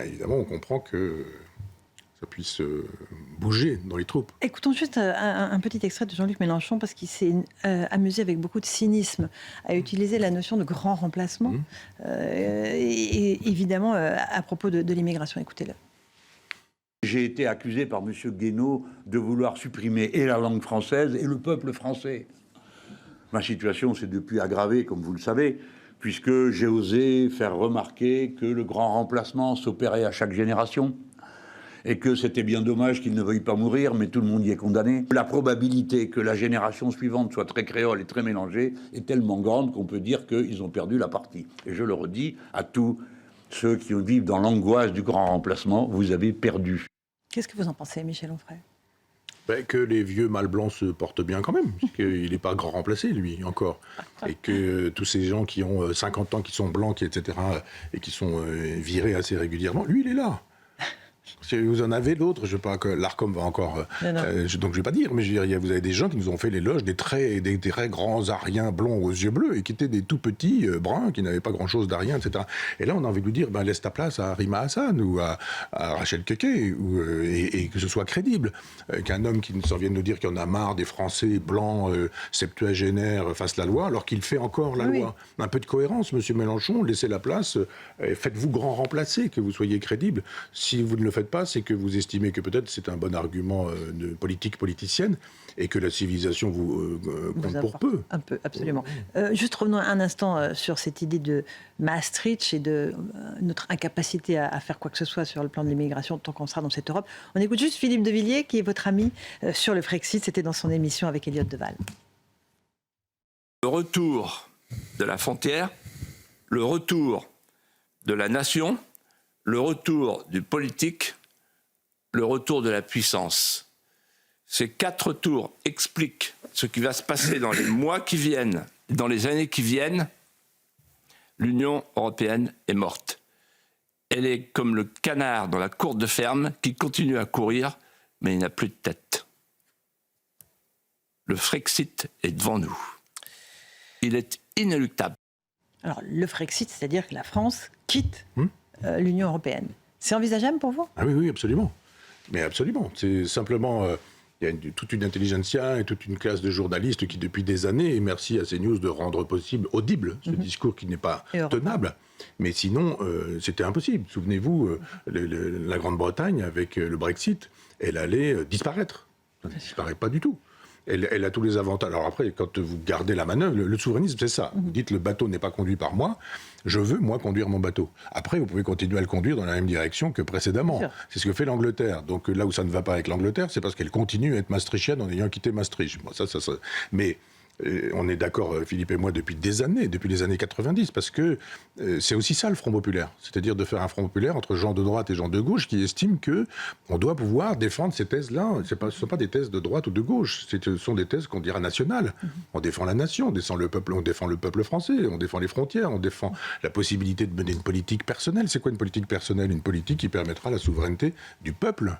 Évidemment, on comprend que ça puisse bouger dans les troupes. Écoutons juste un petit extrait de Jean-Luc Mélenchon, parce qu'il s'est amusé avec beaucoup de cynisme à utiliser la notion de grand remplacement, et évidemment à propos de l'immigration. Écoutez-le. J'ai été accusé par M. Guénaud de vouloir supprimer et la langue française et le peuple français. Ma situation s'est depuis aggravée, comme vous le savez, puisque j'ai osé faire remarquer que le grand remplacement s'opérait à chaque génération, et que c'était bien dommage qu'il ne veuille pas mourir, mais tout le monde y est condamné. La probabilité que la génération suivante soit très créole et très mélangée est tellement grande qu'on peut dire qu'ils ont perdu la partie. Et je le redis à tous ceux qui vivent dans l'angoisse du grand remplacement, vous avez perdu. Qu'est-ce que vous en pensez, Michel Onfray ? Que les vieux mâles blancs se portent bien quand même, parce qu'il n'est pas grand remplacé, lui, encore. Et que tous ces gens qui ont 50 ans, qui sont blancs, etc., et qui sont virés assez régulièrement, lui, il est là. Si vous en avez d'autres, je ne sais pas que l'Arcom va encore. Donc je ne vais pas dire, mais je veux dire, vous avez des gens qui nous ont fait l'éloge des très grands Ariens blonds aux yeux bleus et qui étaient des tout petits bruns qui n'avaient pas grand-chose d'Arien, etc. Et là, on a envie de lui dire laisse ta place à Rima Hassan ou à Rachel Keke et que ce soit crédible. Qu'un homme qui s'en vienne nous dire qu'il en a marre des Français blancs septuagénaires fasse la loi, alors qu'il fait encore la loi. Un peu de cohérence, monsieur Mélenchon, laissez la place, faites-vous grand remplacer, que vous soyez crédible. Si vous ne le faites pas, c'est que vous estimez que peut-être c'est un bon argument de politique politicienne et que la civilisation vous compte pour peu. Un peu, absolument. Juste revenons un instant sur cette idée de Maastricht et de notre incapacité à faire quoi que ce soit sur le plan de l'immigration tant qu'on sera dans cette Europe. On écoute juste Philippe de Villiers, qui est votre ami sur le Frexit. C'était dans son émission avec Elliott Deval. Le retour de la frontière, le retour de la nation, le retour du politique, le retour de la puissance. Ces 4 tours expliquent ce qui va se passer dans les mois qui viennent, dans les années qui viennent. L'Union européenne est morte. Elle est comme le canard dans la cour de ferme qui continue à courir, mais il n'a plus de tête. Le Frexit est devant nous. Il est inéluctable. Alors, le Frexit, c'est-à-dire que la France quitte l'Union européenne. C'est envisageable pour vous ? Ah oui, absolument. Mais absolument. C'est simplement... il y a toute une intelligentsia et toute une classe de journalistes qui, depuis des années, et merci à CNews de rendre possible, audible, ce discours qui n'est pas tenable. Mais sinon, c'était impossible. Souvenez-vous, la Grande-Bretagne, avec le Brexit, elle allait disparaître. Ça ne disparaît pas du tout. Elle a tous les avantages. Alors après, quand vous gardez la manœuvre, le souverainisme, c'est ça. Vous dites, le bateau n'est pas conduit par moi, je veux, moi, conduire mon bateau. Après, vous pouvez continuer à le conduire dans la même direction que précédemment. C'est ce que fait l'Angleterre. Donc là où ça ne va pas avec l'Angleterre, c'est parce qu'elle continue à être maastrichtienne en ayant quitté Maastricht. Bon, ça. Mais On est d'accord, Philippe et moi, depuis les années 90, parce que c'est aussi ça le Front populaire. C'est-à-dire de faire un Front populaire entre gens de droite et gens de gauche qui estiment qu'on doit pouvoir défendre ces thèses-là. Ce ne sont pas des thèses de droite ou de gauche, ce sont des thèses qu'on dira nationales. On défend la nation, on défend le peuple français, on défend les frontières, on défend la possibilité de mener une politique personnelle. C'est quoi une politique personnelle? Une politique qui permettra la souveraineté du peuple.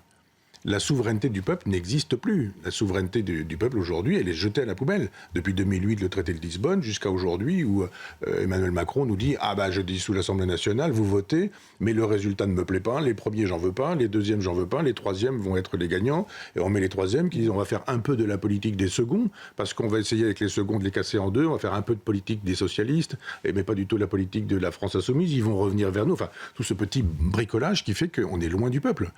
La souveraineté du peuple n'existe plus. La souveraineté du peuple aujourd'hui, elle est jetée à la poubelle. Depuis 2008, le traité de Lisbonne, jusqu'à aujourd'hui, où Emmanuel Macron nous dit « Ah bah je dissous l'Assemblée nationale, vous votez, mais le résultat ne me plaît pas, les premiers j'en veux pas, les deuxièmes j'en veux pas, les troisièmes vont être les gagnants, et on met les troisièmes qui disent on va faire un peu de la politique des seconds, parce qu'on va essayer avec les seconds de les casser en deux, on va faire un peu de politique des socialistes, mais pas du tout la politique de la France insoumise, ils vont revenir vers nous. » Enfin, tout ce petit bricolage qui fait qu'on est loin du peuple.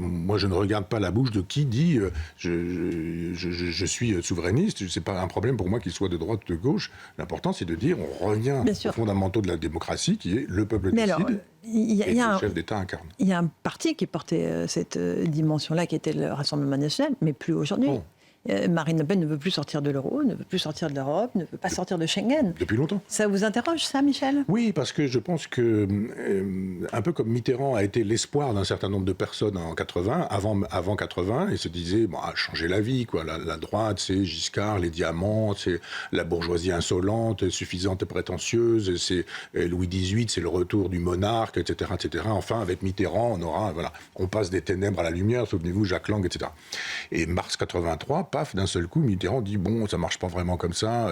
Moi, je ne regarde pas la bouche de qui dit je suis souverainiste. C'est pas un problème pour moi qu'il soit de droite ou de gauche. L'important, c'est de dire on revient aux fondamentaux de la démocratie, qui est le peuple décide et le chef d'État incarne. Il y a un parti qui portait cette dimension-là, qui était le Rassemblement national, mais plus aujourd'hui. Bon. Marine Le Pen ne veut plus sortir de l'euro, ne veut plus sortir de l'Europe, ne veut pas sortir de Schengen. Depuis longtemps. Ça vous interroge, ça, Michel? Oui, parce que je pense que, un peu comme Mitterrand a été l'espoir d'un certain nombre de personnes en 80, avant 80, et se disait, bon, changer la vie, quoi. La droite, c'est Giscard, les diamants, c'est la bourgeoisie insolente, suffisante et prétentieuse, c'est Louis XVIII, c'est le retour du monarque, etc., etc. Enfin, avec Mitterrand, on passe des ténèbres à la lumière, souvenez-vous, Jacques Lang, etc. Et mars 83, paf, d'un seul coup, Mitterrand dit bon, ça marche pas vraiment comme ça.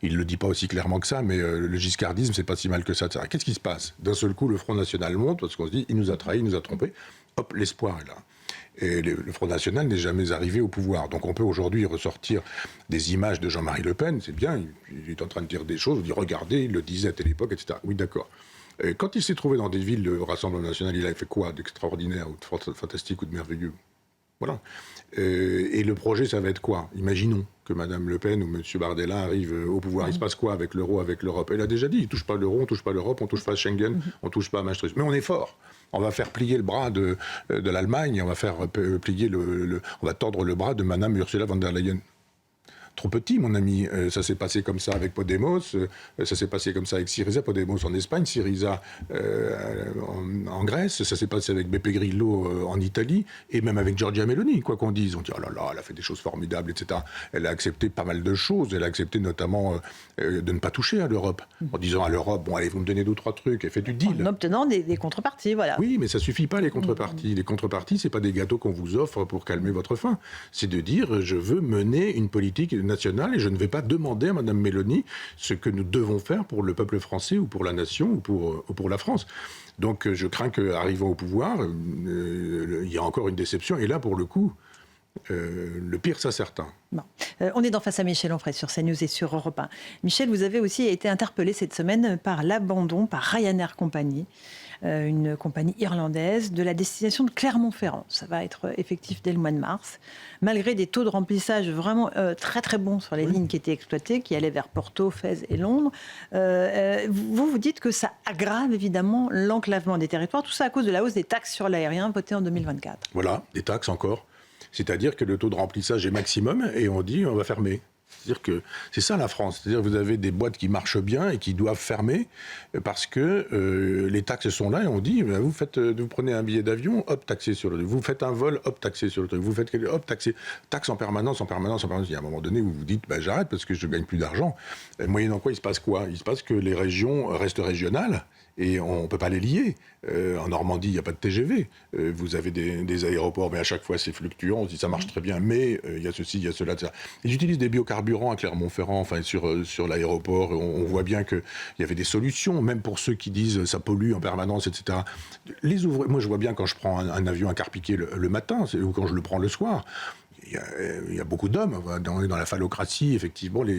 Il le dit pas aussi clairement que ça, mais le giscardisme, c'est pas si mal que ça, etc. Qu'est-ce qui se passe? D'un seul coup, le Front National monte parce qu'on se dit il nous a trahis, il nous a trompés. Hop, l'espoir est là. Et le Front National n'est jamais arrivé au pouvoir. Donc on peut aujourd'hui ressortir des images de Jean-Marie Le Pen, c'est bien, il est en train de dire des choses, on dit regardez, il le disait à telle époque, etc. Oui, d'accord. Et quand il s'est trouvé dans des villes, le Rassemblement National, il a fait quoi d'extraordinaire, ou de fantastique ou de merveilleux? Voilà. Et le projet, ça va être quoi? Imaginons que Mme Le Pen ou M. Bardella arrivent au pouvoir. Il se passe quoi avec l'euro, avec l'Europe? Elle a déjà dit, il ne touche pas l'euro, on ne touche pas l'Europe, on ne touche pas Schengen, on ne touche pas Maastricht. Mais on est fort. On va faire plier le bras de l'Allemagne, on va faire plier on va tordre le bras de Mme Ursula von der Leyen. Trop petit, mon ami. Ça s'est passé comme ça avec Podemos, ça s'est passé comme ça avec Syriza, Podemos en Espagne, Syriza en Grèce, ça s'est passé avec Beppe Grillo en Italie, et même avec Giorgia Meloni, quoi qu'on dise. On dit, oh là là, elle a fait des choses formidables, etc. Elle a accepté pas mal de choses, elle a accepté notamment de ne pas toucher à l'Europe, en disant à l'Europe, bon allez, vous me donnez 2 ou 3 trucs, et faites du deal. En obtenant des contreparties, voilà. Oui, mais ça suffit pas, les contreparties. Les contreparties, c'est pas des gâteaux qu'on vous offre pour calmer votre faim. C'est de dire, je veux mener une politique nationale et je ne vais pas demander à Mme Meloni ce que nous devons faire pour le peuple français ou pour la nation ou pour la France. Donc je crains qu'arrivant au pouvoir, il y a encore une déception. Et là, pour le coup, le pire, ça certain. Bon. On est dans Face à Michel Onfray sur CNews et sur Europe 1. Michel, vous avez aussi été interpellé cette semaine par l'abandon par Ryanair Company, une compagnie irlandaise, de la destination de Clermont-Ferrand. Ça va être effectif dès le mois de mars. Malgré des taux de remplissage vraiment très très bons sur les lignes qui étaient exploitées, qui allaient vers Porto, Fès et Londres, vous dites que ça aggrave évidemment l'enclavement des territoires, tout ça à cause de la hausse des taxes sur l'aérien votée en 2024. Voilà, des taxes encore. C'est-à-dire que le taux de remplissage est maximum et on dit on va fermer. C'est-à-dire que c'est ça la France. C'est-à-dire que vous avez des boîtes qui marchent bien et qui doivent fermer parce que les taxes sont là et on dit vous prenez un billet d'avion, hop, taxé sur le truc. Vous faites un vol, hop, taxé sur le truc. Vous faites hop, taxé. Taxe en permanence. Il y a un moment donné où vous dites j'arrête parce que je ne gagne plus d'argent. Moyennant quoi, il se passe quoi? Il se passe que les régions restent régionales. Et on ne peut pas les lier. En Normandie, il n'y a pas de TGV. Vous avez des aéroports, mais à chaque fois, c'est fluctuant. On se dit, ça marche très bien, mais il y a ceci, il y a cela, etc. Ils utilisent des biocarburants à Clermont-Ferrand, enfin, sur l'aéroport. On voit bien qu'il y avait des solutions, même pour ceux qui disent ça pollue en permanence, etc. Moi, je vois bien quand je prends un avion à Carpiquet le matin, ou quand je le prends le soir. Il y a beaucoup d'hommes dans la phallocratie, effectivement, les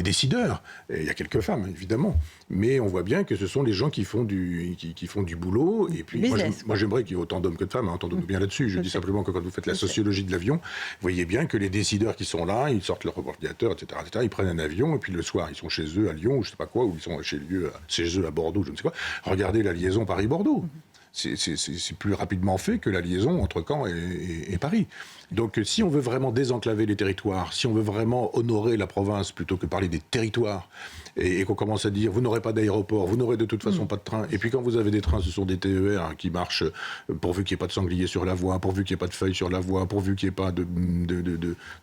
décideurs. Et il y a quelques femmes, évidemment. Mais on voit bien que ce sont les gens qui font du boulot. Et puis, moi, j'aimerais qu'il y ait autant d'hommes que de femmes. Entendons-nous bien là-dessus. Je dis simplement que quand vous faites la sociologie de l'avion, vous voyez bien que les décideurs qui sont là, ils sortent leur ordinateur, etc., ils prennent un avion, et puis le soir, ils sont chez eux à Lyon, ou je ne sais pas quoi, ou ils sont chez eux à Bordeaux, je ne sais quoi. Regardez la liaison Paris-Bordeaux. c'est plus rapidement fait que la liaison entre Caen et Paris. Donc si on veut vraiment désenclaver les territoires, si on veut vraiment honorer la province plutôt que parler des territoires, et qu'on commence à dire vous n'aurez pas d'aéroport, vous n'aurez de toute façon pas de train, et puis quand vous avez des trains, ce sont des TER qui marchent pourvu qu'il n'y ait pas de sanglier sur la voie, pourvu qu'il n'y ait pas de feuilles sur la voie, pourvu qu'il n'y ait pas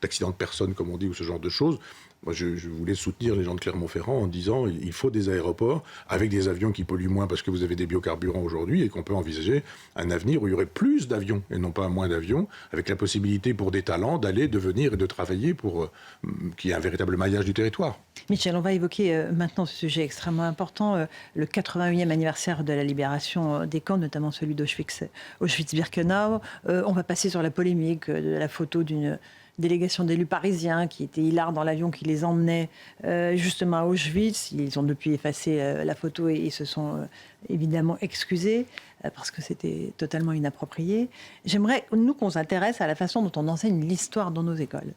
d'accident de personnes comme on dit, ou ce genre de choses. Moi, je voulais soutenir les gens de Clermont-Ferrand en disant il faut des aéroports avec des avions qui polluent moins parce que vous avez des biocarburants aujourd'hui et qu'on peut envisager un avenir où il y aurait plus d'avions et non pas moins d'avions, avec la possibilité pour des talents d'aller, de venir et de travailler pour qu'il y ait un véritable maillage du territoire. Michel, on va évoquer maintenant ce sujet extrêmement important, le 81e anniversaire de la libération des camps, notamment celui d'Auschwitz-Birkenau. On va passer sur la polémique de la photo d'une délégation d'élus parisiens qui étaient hilars dans l'avion qui les emmenait justement à Auschwitz. Ils ont depuis effacé la photo et se sont évidemment excusés parce que c'était totalement inapproprié. J'aimerais, nous, qu'on s'intéresse à la façon dont on enseigne l'histoire dans nos écoles.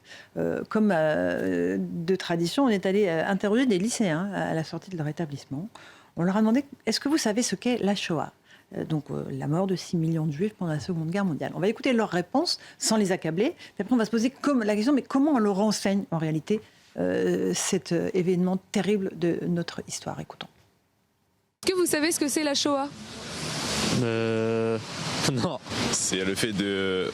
Comme de tradition, on est allé interroger des lycéens à la sortie de leur établissement. On leur a demandé « Est-ce que vous savez ce qu'est la Shoah ?» Donc la mort de 6 millions de Juifs pendant la Seconde Guerre mondiale. On va écouter leurs réponses sans les accabler. Puis après, on va se poser la question, mais comment on leur enseigne en réalité cet événement terrible de notre histoire? Écoutons. Est-ce que vous savez ce que c'est la Shoah? Non. C'est le fait de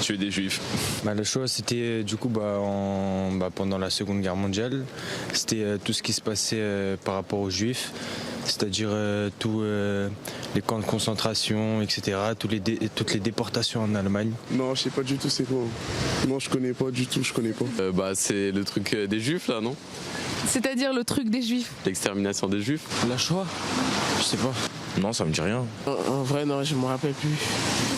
tuer des Juifs. La Shoah, c'était du coup pendant la Seconde Guerre mondiale. C'était tout ce qui se passait par rapport aux Juifs. C'est-à-dire tous les camps de concentration, etc., toutes les déportations en Allemagne. Non, je sais pas du tout c'est quoi. Non, je connais pas du tout, je connais pas. C'est le truc des Juifs, là, non? C'est-à-dire le truc des Juifs? L'extermination des Juifs. La Shoah? Je sais pas. Non, ça me dit rien. En vrai, non, je me rappelle plus.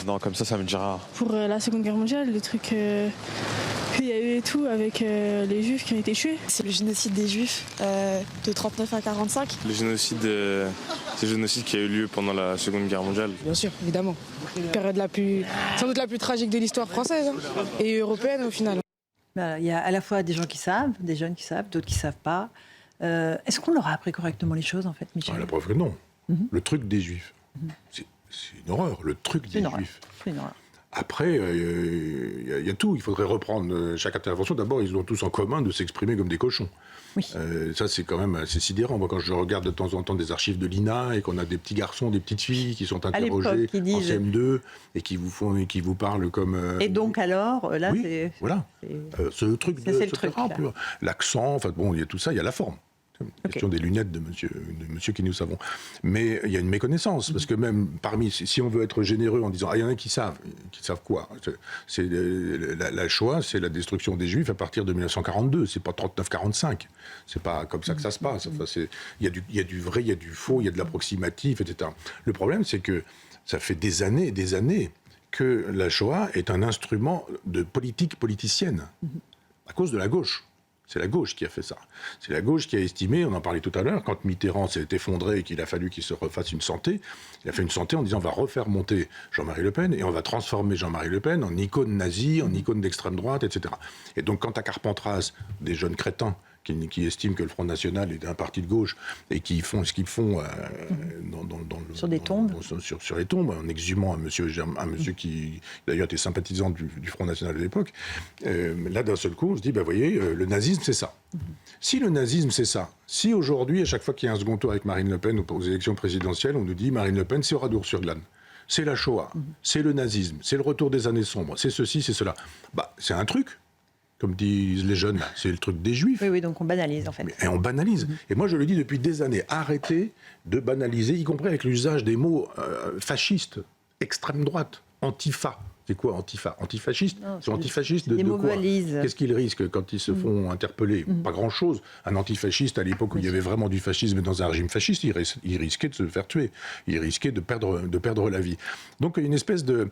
Non, comme ça me dit rien. Pour la Seconde Guerre mondiale, le truc qu'il y a eu et tout avec les Juifs qui ont été tués. C'est le génocide des Juifs de 39 à 45. Le génocide, c'est le génocide qui a eu lieu pendant la Seconde Guerre mondiale. Bien sûr, évidemment. Période sans doute la plus tragique de l'histoire française et européenne au final. Il y a à la fois des gens qui savent, des jeunes qui savent, d'autres qui ne savent pas. Est-ce qu'on leur a appris correctement les choses, en fait, Michel? La preuve que non. Le truc des Juifs. C'est une horreur, le truc des Juifs. C'est une horreur. Après, il y a tout. Il faudrait reprendre chaque intervention. D'abord, ils ont tous en commun de s'exprimer comme des cochons. Oui. Ça, c'est quand même assez sidérant. Moi, quand je regarde de temps en temps des archives de l'INA et qu'on a des petits garçons, des petites filles qui sont interrogés qui disent... en CM2 et qui vous parlent comme... Et donc alors, là, oui, c'est... Voilà. Ce truc de... C'est le truc, l'accent, enfin bon, il y a tout ça, il y a la forme. Question des lunettes de monsieur qui nous savons. Mais il y a une méconnaissance, parce que même si on veut être généreux en disant, il y en a qui savent quoi? C'est la Shoah, c'est la destruction des Juifs à partir de 1942, c'est pas 39-45. C'est pas comme ça que ça se passe. Enfin, il y a du vrai, il y a du faux, il y a de l'approximatif, etc. Le problème, c'est que ça fait des années et des années que la Shoah est un instrument de politique politicienne, à cause de la gauche. C'est la gauche qui a fait ça. C'est la gauche qui a estimé, on en parlait tout à l'heure, quand Mitterrand s'est effondré et qu'il a fallu qu'il se refasse une santé, il a fait une santé en disant on va refaire monter Jean-Marie Le Pen et on va transformer Jean-Marie Le Pen en icône nazie, en icône d'extrême droite, etc. Et donc quand à Carpentras, des jeunes crétins qui estiment que le Front National est un parti de gauche et qui font ce qu'ils font sur des tombes, sur les tombes, en exhumant un monsieur qui d'ailleurs était sympathisant du Front National de l'époque. Là, d'un seul coup, on se dit, voyez, le nazisme, c'est ça. Si le nazisme, c'est ça, si aujourd'hui, à chaque fois qu'il y a un second tour avec Marine Le Pen aux élections présidentielles, on nous dit Marine Le Pen, c'est Oradour-sur-Glane. C'est la Shoah, c'est le nazisme, c'est le retour des années sombres, c'est ceci, c'est cela. C'est un truc. Comme disent les jeunes, c'est le truc des Juifs. Oui, donc on banalise en fait. Et on banalise. Et moi je le dis depuis des années, arrêtez de banaliser, y compris avec l'usage des mots fascistes, extrême droite, antifa. C'est quoi antifa? Antifasciste? C'est antifasciste de quoi? Qu'est-ce qu'ils risquent quand ils se font interpeller? Pas grand-chose. Un antifasciste, à l'époque où il y avait vraiment du fascisme dans un régime fasciste, il risquait de se faire tuer. Il risquait de perdre la vie. Donc il y a une espèce de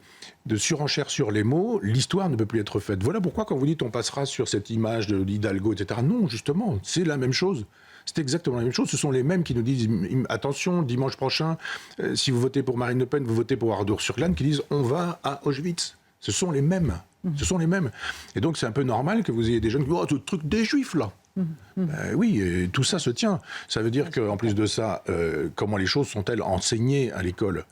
surenchère sur les mots. L'histoire ne peut plus être faite. Voilà pourquoi quand vous dites on passera sur cette image de l'Hidalgo, etc. Non, justement, c'est la même chose. C'est exactement la même chose. Ce sont les mêmes qui nous disent attention, dimanche prochain, si vous votez pour Marine Le Pen, vous votez pour Oradour-sur-Glane, qui disent on va à Auschwitz. Ce sont les mêmes. Ce sont les mêmes. Et donc c'est un peu normal que vous ayez des jeunes qui disent oh, ce truc des Juifs là. Oui, et tout ça se tient. Ça veut dire qu'en plus de ça, comment les choses sont-elles enseignées à l'école?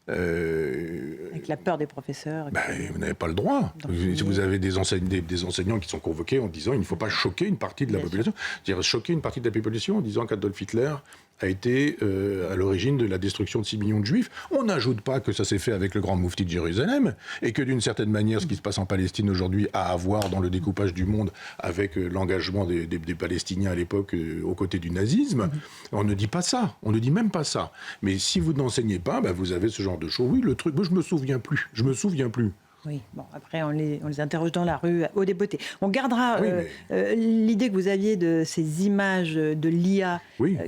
Avec la peur des professeurs. Vous n'avez pas le droit. Si vous avez des enseignants qui sont convoqués en disant il ne faut pas choquer une partie de la population, c'est-à-dire choquer une partie de la population en disant qu'Adolf Hitler a été à l'origine de la destruction de 6 millions de juifs. On n'ajoute pas que ça s'est fait avec le grand moufti de Jérusalem et que d'une certaine manière, ce qui se passe en Palestine aujourd'hui a à voir dans le découpage du monde avec l'engagement des Palestiniens à l'époque aux côtés du nazisme. On ne dit pas ça, on ne dit même pas ça. Mais si vous n'enseignez pas, vous avez ce genre de choses. Oui, le truc, moi je me souviens plus. Oui, bon, après on les interroge dans la rue au débeauté. On gardera l'idée que vous aviez de ces images de l'IA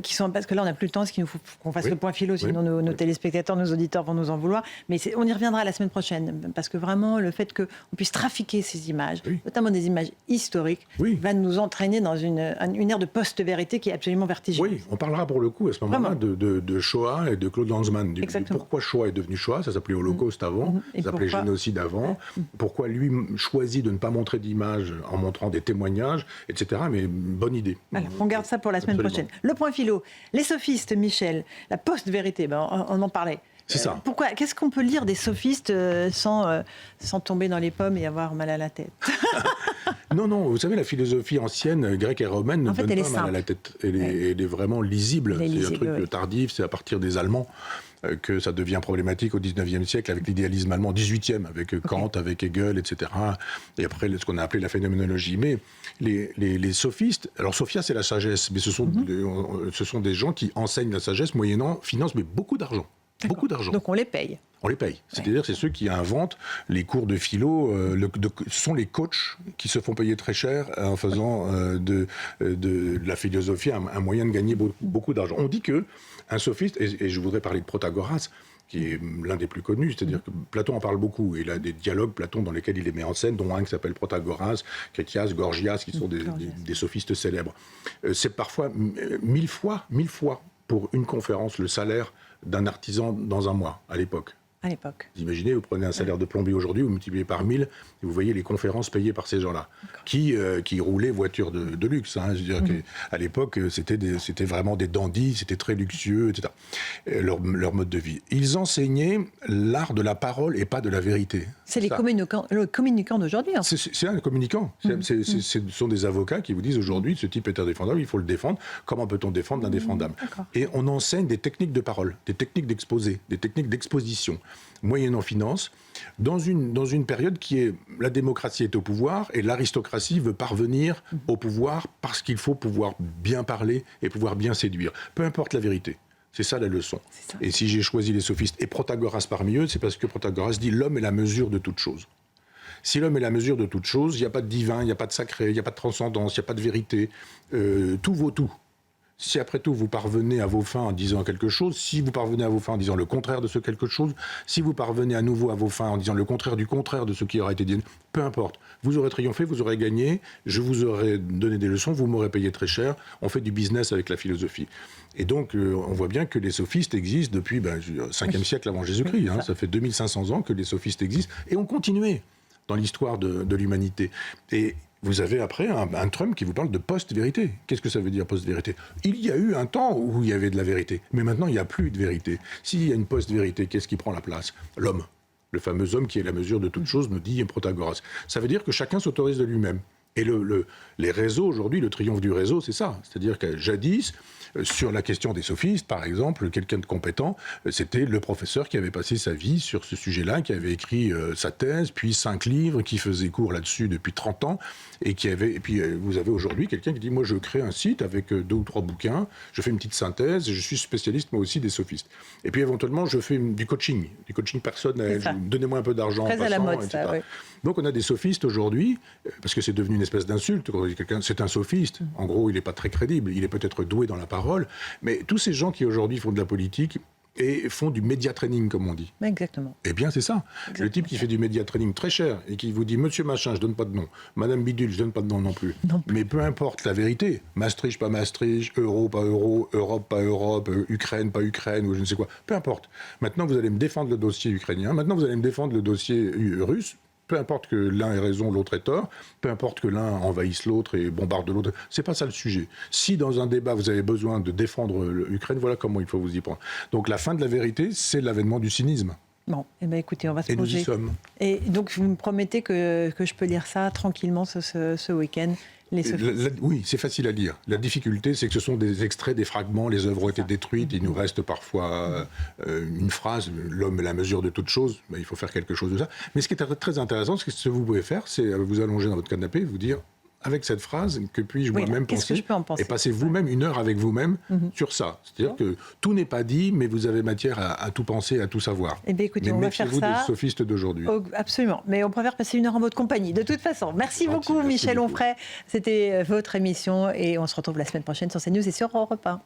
qui sont... Parce que là, on n'a plus le temps, parce qu'il nous faut qu'on fasse le point philo, sinon nos téléspectateurs, nos auditeurs vont nous en vouloir. Mais on y reviendra la semaine prochaine, parce que vraiment, le fait qu'on puisse trafiquer ces images, notamment des images historiques, va nous entraîner dans une ère de post-vérité qui est absolument vertigineuse. Oui, on parlera pour le coup à ce moment-là de Shoah et de Claude Lanzmann. Pourquoi Shoah est devenu Shoah? Ça s'appelait Holocauste avant, ça s'appelait génocide avant. Pourquoi lui choisit de ne pas montrer d'image en montrant des témoignages, etc. Mais bonne idée. Alors, on garde ça pour la semaine prochaine. Le point philo, les sophistes, Michel, la post-vérité, on en parlait. C'est ça. Pourquoi? Qu'est-ce qu'on peut lire des sophistes sans tomber dans les pommes et avoir mal à la tête? Non, vous savez, la philosophie ancienne, grecque et romaine, ne donne pas mal à la tête. Elle est vraiment lisible. C'est un truc tardif, c'est à partir des Allemands que ça devient problématique au 19e siècle avec l'idéalisme allemand, 18e, avec Kant, avec Hegel, etc. Et après, ce qu'on a appelé la phénoménologie. Mais les sophistes, alors Sophia, c'est la sagesse, mais ce sont des gens qui enseignent la sagesse moyennant, financent, mais beaucoup d'argent. Beaucoup d'argent. Donc on les paye. On les paye. C'est-à-dire c'est ceux qui inventent les cours de philo. Ce sont les coachs qui se font payer très cher en faisant de la philosophie un moyen de gagner beaucoup d'argent. On dit qu'un sophiste, et je voudrais parler de Protagoras, qui est l'un des plus connus, c'est-à-dire que Platon en parle beaucoup. Il a des dialogues, Platon, dans lesquels il les met en scène, dont un qui s'appelle Protagoras, Critias, Gorgias, qui sont des sophistes célèbres. C'est parfois 1000 fois pour une conférence le salaire d'un artisan dans un mois, à l'époque. Vous imaginez, vous prenez un salaire de plombier aujourd'hui, vous multipliez par 1000, et vous voyez les conférences payées par ces gens-là, qui roulaient voitures de luxe. Je veux dire qu'à l'époque, c'était vraiment des dandys, c'était très luxueux, etc. Leur mode de vie. Ils enseignaient l'art de la parole et pas de la vérité. C'est le communicant d'aujourd'hui. C'est un communicant. Ce sont des avocats qui vous disent aujourd'hui, ce type est indéfendable, il faut le défendre. Comment peut-on défendre l'indéfendable? Et on enseigne des techniques de parole, des techniques d'exposé, des techniques d'exposition, moyennant finance, dans une période qui est... La démocratie est au pouvoir et l'aristocratie veut parvenir au pouvoir parce qu'il faut pouvoir bien parler et pouvoir bien séduire. Peu importe la vérité. C'est ça la leçon. Et si j'ai choisi les sophistes et Protagoras parmi eux, c'est parce que Protagoras dit l'homme est la mesure de toute chose. Si l'homme est la mesure de toute chose, il n'y a pas de divin, il n'y a pas de sacré, il n'y a pas de transcendance, il n'y a pas de vérité. Tout vaut tout. Si après tout vous parvenez à vos fins en disant quelque chose, si vous parvenez à vos fins en disant le contraire de ce quelque chose, si vous parvenez à nouveau à vos fins en disant le contraire de ce qui aura été dit, peu importe. Vous aurez triomphé, vous aurez gagné, je vous aurai donné des leçons, vous m'aurez payé très cher, on fait du business avec la philosophie. Et donc on voit bien que les sophistes existent depuis le 5e siècle avant Jésus-Christ. Ça fait 2500 ans que les sophistes existent et ont continué dans l'histoire de l'humanité. Et vous avez après un Trump qui vous parle de post-vérité. Qu'est-ce que ça veut dire post-vérité? Il y a eu un temps où il y avait de la vérité, mais maintenant il n'y a plus de vérité. S'il y a une post-vérité, qu'est-ce qui prend la place? L'homme. Le fameux homme qui est la mesure de toute chose, nous dit Protagoras. Ça veut dire que chacun s'autorise de lui-même. Et les réseaux, aujourd'hui, le triomphe du réseau, c'est ça. C'est-à-dire que jadis, sur la question des sophistes, par exemple, quelqu'un de compétent, c'était le professeur qui avait passé sa vie sur ce sujet-là, qui avait écrit sa thèse, puis 5 livres, qui faisait cours là-dessus depuis 30 ans, et puis vous avez aujourd'hui quelqu'un qui dit « Moi, je crée un site avec 2 ou 3 bouquins, je fais une petite synthèse, je suis spécialiste, moi aussi, des sophistes. Et puis, éventuellement, je fais du coaching personnel, donnez-moi un peu d'argent en passant, à la mode, etc. ça, oui. Donc, on a des sophistes aujourd'hui, parce que c'est devenu une espèce d'insulte, quand on dit quelqu'un, c'est un sophiste. En gros, il n'est pas très crédible, il est peut-être doué dans la parole, mais tous ces gens qui aujourd'hui font de la politique et font du média training, comme on dit. Exactement. Eh bien, c'est ça. Exactement. Le type qui fait du média training très cher et qui vous dit « Monsieur Machin, je donne pas de nom. Madame Bidule, je donne pas de nom non plus. » Mais peu importe la vérité. Maastricht, pas Maastricht, euro, pas euro, Europe, pas Europe, Ukraine, pas Ukraine, ou je ne sais quoi. Peu importe. Maintenant, vous allez me défendre le dossier ukrainien. Maintenant, vous allez me défendre le dossier russe. Peu importe que l'un ait raison, l'autre ait tort, peu importe que l'un envahisse l'autre et bombarde l'autre, c'est pas ça le sujet. Si dans un débat vous avez besoin de défendre l'Ukraine, voilà comment il faut vous y prendre. Donc la fin de la vérité, c'est l'avènement du cynisme. Bon, eh ben, écoutez, on va se Et nous plonger. y sommes. Et donc, vous me promettez que je peux lire ça tranquillement ce week-end, les sophistes. Oui, c'est facile à lire. La difficulté, c'est que ce sont des extraits, des fragments, les œuvres ont été détruites, il nous reste parfois une phrase, l'homme est la mesure de toute chose, il faut faire quelque chose de ça. Mais ce qui est très intéressant, ce que vous pouvez faire, c'est vous allonger dans votre canapé et vous dire, avec cette phrase, que puis-je moi-même qu'est-ce que penser, je peux en penser? et passer vous-même 1 heure avec vous-même sur ça. C'est-à-dire que tout n'est pas dit, mais vous avez matière à tout penser, à tout savoir. Eh bien, écoutez, mais on va faire méfiez-vous ça. des sophistes d'aujourd'hui. Oh, absolument, mais on préfère passer 1 heure en votre compagnie, de toute façon. Merci beaucoup, merci Michel beaucoup. Onfray. C'était votre émission et on se retrouve la semaine prochaine sur CNews et sur Europe 1.